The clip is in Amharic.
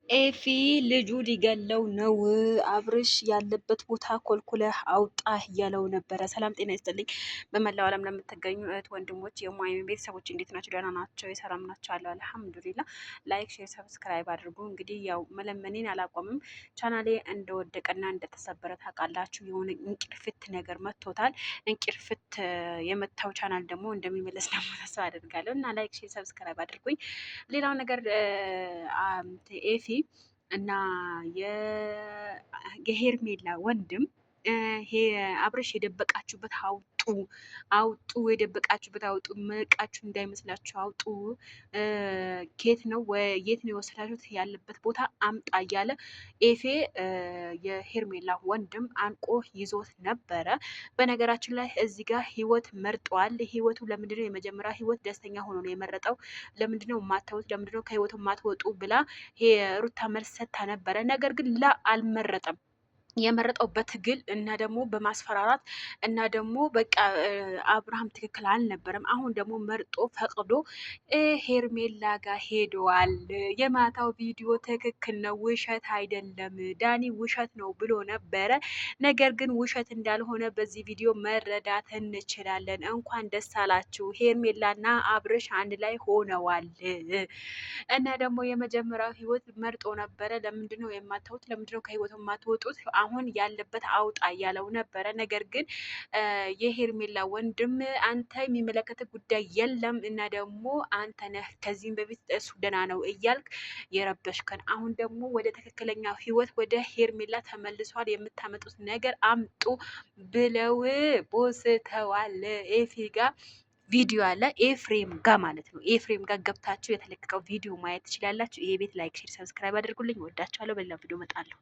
ኤፊ ልጁ ሊገለው ነው፣ አብርሽ ያለበት ቦታ ኮልኩለህ አውጣ እያለው ነበረ። ሰላም ጤና ይስጥልኝ። በመላው ዓለም ለምትገኙ እህት ወንድሞች፣ የሙአሚ ቤተሰቦች እንዴት ናቸው? ደህና ናቸው? የሰላም ናቸው አለ። አልሐምዱሊላ። ላይክ፣ ሼር፣ ሰብስክራይብ አድርጉ። እንግዲህ ያው መለመኔን አላቆምም። ቻናሌ እንደወደቀና እንደተሰበረ ታውቃላችሁ። የሆነ እንቅርፍት ነገር መጥቶታል። እንቅርፍት የመታው ቻናል ደግሞ እንደሚመለስ ደግሞ ተስፋ አደርጋለሁ እና ላይክ፣ ሼር፣ ሰብስክራይብ አድርጉኝ። ሌላው ነገር ኤፊ እና የሄርሜላ ወንድም አብረሽ የደበቃችሁበት አውጡ አውጡ፣ የደበቃችሁበት አውጡ፣ መቃችሁ እንዳይመስላችሁ አውጡ። ኬት ነው የት ነው የወሰዳችሁት? ያለበት ቦታ አምጣ እያለ ኤፌ የሄርሜላ ወንድም አንቆ ይዞት ነበረ። በነገራችን ላይ እዚህ ጋር ህይወት መርጧል። ህይወቱ ለምንድነው የመጀመሪያ ህይወት ደስተኛ ሆኖ ነው የመረጠው። ለምንድነው የማታወት? ለምንድነው ከህይወቱ የማትወጡ ብላ ሩታ መልስ ሰጥታ ነበረ። ነገር ግን አልመረጠም። የመረጠው በትግል እና ደግሞ በማስፈራራት እና ደግሞ በቃ አብርሃም ትክክል አልነበረም። አሁን ደግሞ መርጦ ፈቅዶ ሄርሜላ ጋር ሄደዋል። የማታው ቪዲዮ ትክክል ነው፣ ውሸት አይደለም፣ ዳኒ ውሸት ነው ብሎ ነበረ። ነገር ግን ውሸት እንዳልሆነ በዚህ ቪዲዮ መረዳት እንችላለን። እንኳን ደስ አላችሁ፣ ሄርሜላና አብርሽ አንድ ላይ ሆነዋል። እና ደግሞ የመጀመሪያው ህይወት መርጦ ነበረ። ለምንድነው የማታዩት? ለምንድነው ከህይወቱ የማትወጡት? አሁን ያለበት አውጣ እያለው ነበረ። ነገር ግን የሄርሜላ ወንድም አንተ የሚመለከት ጉዳይ የለም እና ደግሞ አንተ ነህ ከዚህም በፊት እሱ ደህና ነው እያልክ የረበሽከን፣ አሁን ደግሞ ወደ ትክክለኛው ህይወት ወደ ሄርሜላ ተመልሷል፣ የምታመጡት ነገር አምጡ ብለው ቦስተዋል። ኤፊ ጋር ቪዲዮ አለ፣ ኤፍሬም ጋር ማለት ነው። ኤፍሬም ጋር ገብታችሁ የተለቀቀው ቪዲዮ ማየት ትችላላችሁ። ይሄ ቤት ላይክ፣ ሼር፣ ሰብስክራይብ አድርጉልኝ። ወዳችኋለሁ። በሌላ ቪዲዮ እመጣለሁ።